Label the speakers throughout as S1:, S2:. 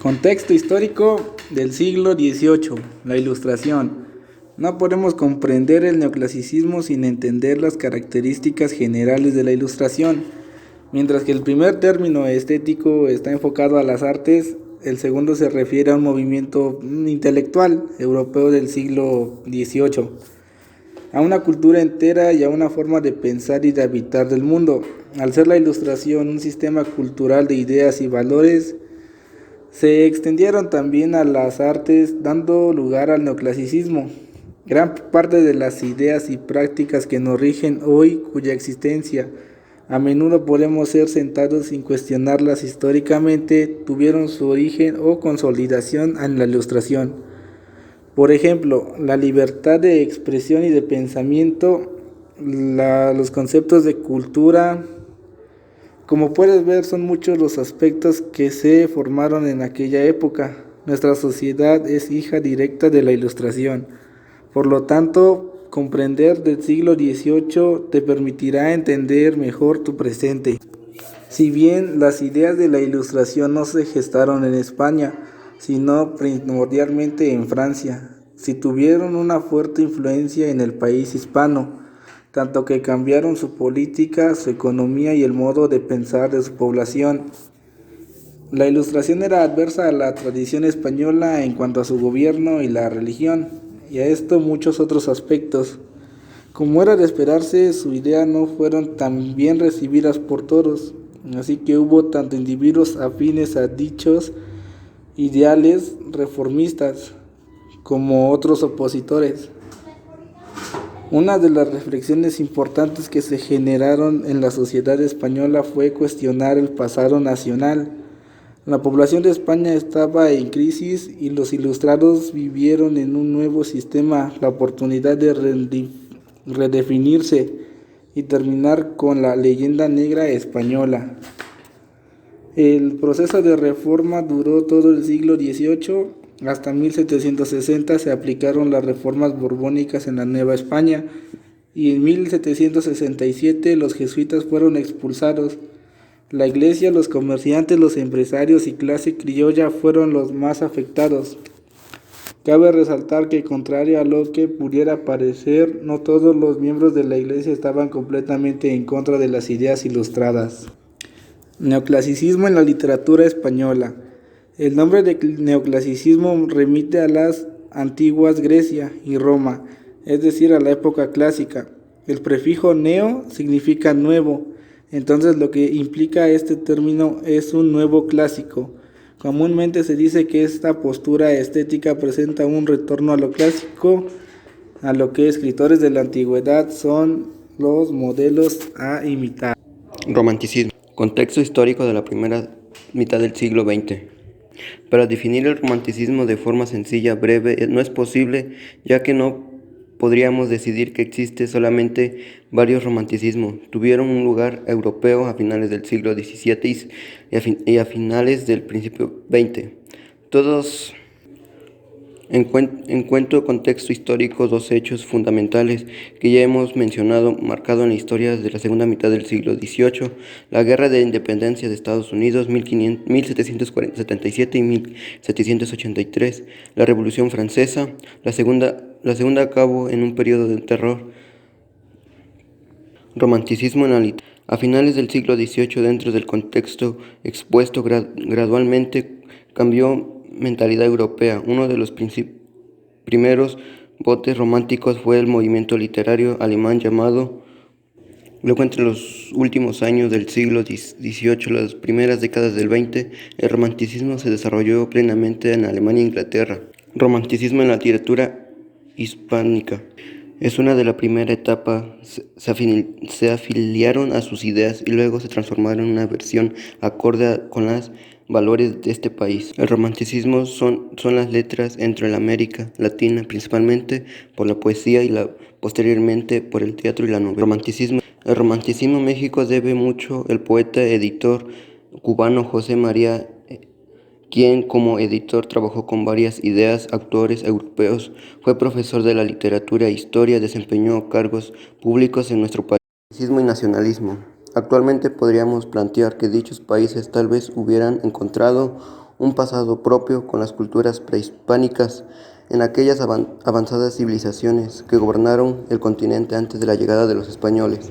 S1: Contexto histórico del siglo XVIII, la Ilustración. No podemos comprender el neoclasicismo sin entender las características generales de la Ilustración. Mientras que el primer término estético está enfocado a las artes, el segundo se refiere a un movimiento intelectual europeo del siglo XVIII, a una cultura entera y a una forma de pensar y de habitar del mundo. Al ser la Ilustración un sistema cultural de ideas y valores, se extendieron también a las artes, dando lugar al neoclasicismo. Gran parte de las ideas y prácticas que nos rigen hoy, cuya existencia a menudo podemos ser sentados sin cuestionarlas históricamente, tuvieron su origen o consolidación en la Ilustración. Por ejemplo, la libertad de expresión y de pensamiento, los conceptos de cultura. Como puedes ver, son muchos los aspectos que se formaron en aquella época. Nuestra sociedad es hija directa de la Ilustración. Por lo tanto, comprender del siglo XVIII te permitirá entender mejor tu presente. Si bien las ideas de la Ilustración no se gestaron en España, sino primordialmente en Francia, sí tuvieron una fuerte influencia en el país hispano, tanto que cambiaron su política, su economía y el modo de pensar de su población. La Ilustración era adversa a la tradición española en cuanto a su gobierno y la religión, y a esto muchos otros aspectos. Como era de esperarse, sus ideas no fueron tan bien recibidas por todos, así que hubo tanto individuos afines a dichos ideales reformistas como otros opositores. Una de las reflexiones importantes que se generaron en la sociedad española fue cuestionar el pasado nacional. La población de España estaba en crisis y los ilustrados vivieron en un nuevo sistema la oportunidad de redefinirse y terminar con la leyenda negra española. El proceso de reforma duró todo el siglo XVIII. Hasta 1760 se aplicaron las reformas borbónicas en la Nueva España y en 1767 los jesuitas fueron expulsados. La iglesia, los comerciantes, los empresarios y clase criolla fueron los más afectados. Cabe resaltar que, contrario a lo que pudiera parecer, no todos los miembros de la iglesia estaban completamente en contra de las ideas ilustradas. Neoclasicismo en la literatura española. El nombre de neoclasicismo remite a las antiguas Grecia y Roma, es decir, a la época clásica. El prefijo neo significa nuevo, entonces lo que implica este término es un nuevo clásico. Comúnmente se dice que esta postura estética presenta un retorno a lo clásico, a lo que escritores de la antigüedad son los modelos a imitar.
S2: Romanticismo. Contexto histórico de la primera mitad del siglo XX. Para definir el romanticismo de forma sencilla, breve, no es posible, ya que no podríamos decidir que existe solamente varios romanticismos. Tuvieron un lugar europeo a finales del siglo XVII y a finales del principio XX. Todos encuentro contexto histórico dos hechos fundamentales que ya hemos mencionado, marcado en la historia de la segunda mitad del siglo XVIII, la Guerra de Independencia de Estados Unidos 1777 y 1783, la Revolución Francesa, la segunda a cabo en un periodo de terror. Romanticismo en la literatura. A finales del siglo XVIII, dentro del contexto expuesto, gradualmente cambió mentalidad europea. Uno de los primeros botes románticos fue el movimiento literario alemán llamado. Luego, entre los últimos años del siglo XVIII, las primeras décadas del XX, el romanticismo se desarrolló plenamente en Alemania e Inglaterra. Romanticismo en la literatura hispánica. Es una de la primera etapa, se afiliaron a sus ideas y luego se transformaron en una versión acorde con los valores de este país. El romanticismo son las letras entre la América Latina, principalmente por la poesía y posteriormente por el teatro y la novela. El romanticismo en México debe mucho el poeta editor cubano José María, quien como editor trabajó con varias ideas, autores europeos, fue profesor de la literatura e historia, desempeñó cargos públicos en nuestro país. Romanticismo y nacionalismo. Actualmente podríamos plantear que dichos países tal vez hubieran encontrado un pasado propio con las culturas prehispánicas en aquellas avanzadas civilizaciones que gobernaron el continente antes de la llegada de los españoles.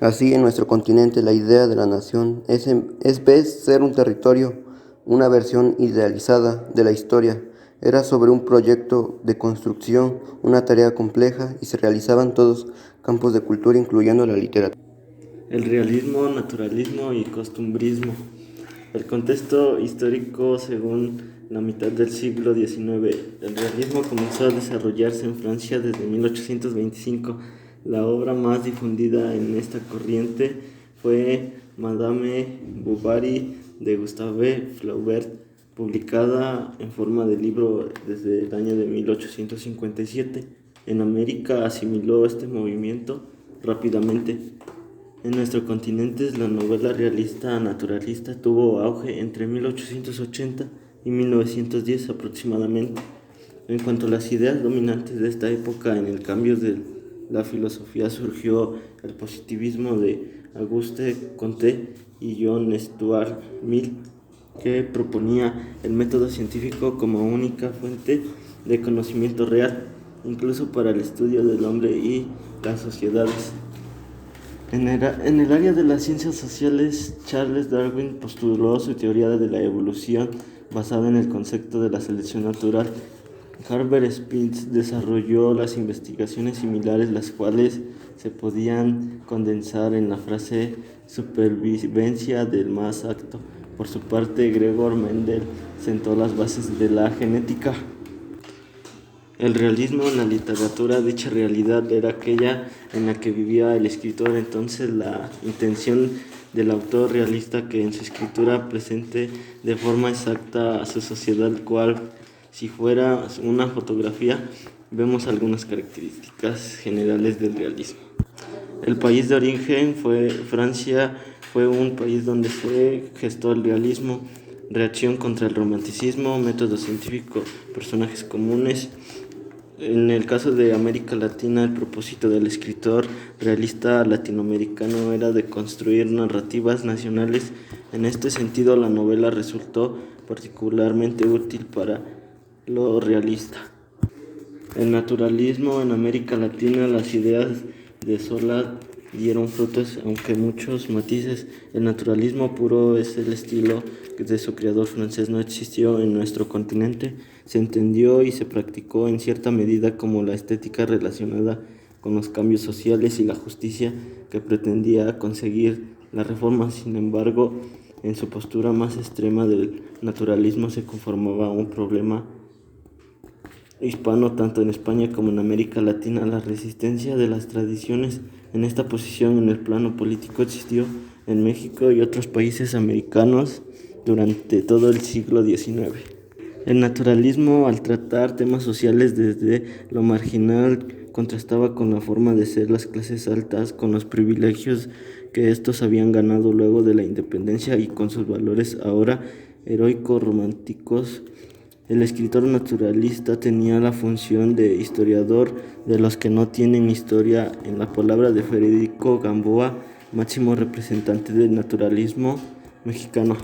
S2: Así, en nuestro continente, la idea de la nación vez ser un territorio, una versión idealizada de la historia. Era sobre un proyecto de construcción, una tarea compleja, y se realizaban todos campos de cultura, incluyendo la literatura.
S3: El realismo, naturalismo y costumbrismo. El contexto histórico según la mitad del siglo XIX. El realismo comenzó a desarrollarse en Francia desde 1825. La obra más difundida en esta corriente fue Madame Bovary de Gustave Flaubert, publicada en forma de libro desde el año de 1857. En América asimiló este movimiento rápidamente. En nuestro continente, la novela realista naturalista tuvo auge entre 1880 y 1910 aproximadamente. En cuanto a las ideas dominantes de esta época, en el cambio de la filosofía surgió el positivismo de Auguste Comte y John Stuart Mill, que proponía el método científico como única fuente de conocimiento real, incluso para el estudio del hombre y las sociedades. En el área de las ciencias sociales, Charles Darwin postuló su teoría de la evolución basada en el concepto de la selección natural. Herbert Spencer desarrolló las investigaciones similares, las cuales se podían condensar en la frase supervivencia del más apto. Por su parte, Gregor Mendel sentó las bases de la genética. El realismo en la literatura, dicha realidad era aquella en la que vivía el escritor, entonces la intención del autor realista que en su escritura presente de forma exacta a su sociedad, cual si fuera una fotografía. Vemos algunas características generales del realismo. El país de origen Francia, fue un país donde se gestó el realismo. Reacción contra el romanticismo, método científico, personajes comunes. En el caso de América Latina, el propósito del escritor realista latinoamericano era de construir narrativas nacionales. En este sentido, la novela resultó particularmente útil para lo realista. El naturalismo en América Latina, las ideas de Zola dieron frutos, aunque muchos matices. El naturalismo puro es el estilo que de su creador francés no existió en nuestro continente. Se entendió y se practicó en cierta medida como la estética relacionada con los cambios sociales y la justicia que pretendía conseguir la reforma. Sin embargo, en su postura más extrema del naturalismo se conformaba un problema hispano tanto en España como en América Latina. La resistencia de las tradiciones en esta posición en el plano político existió en México y otros países americanos durante todo el siglo XIX. El naturalismo, al tratar temas sociales desde lo marginal, contrastaba con la forma de ser las clases altas, con los privilegios que estos habían ganado luego de la independencia y con sus valores ahora heroicos, románticos. El escritor naturalista tenía la función de historiador de los que no tienen historia, en la palabra de Federico Gamboa, máximo representante del naturalismo mexicano.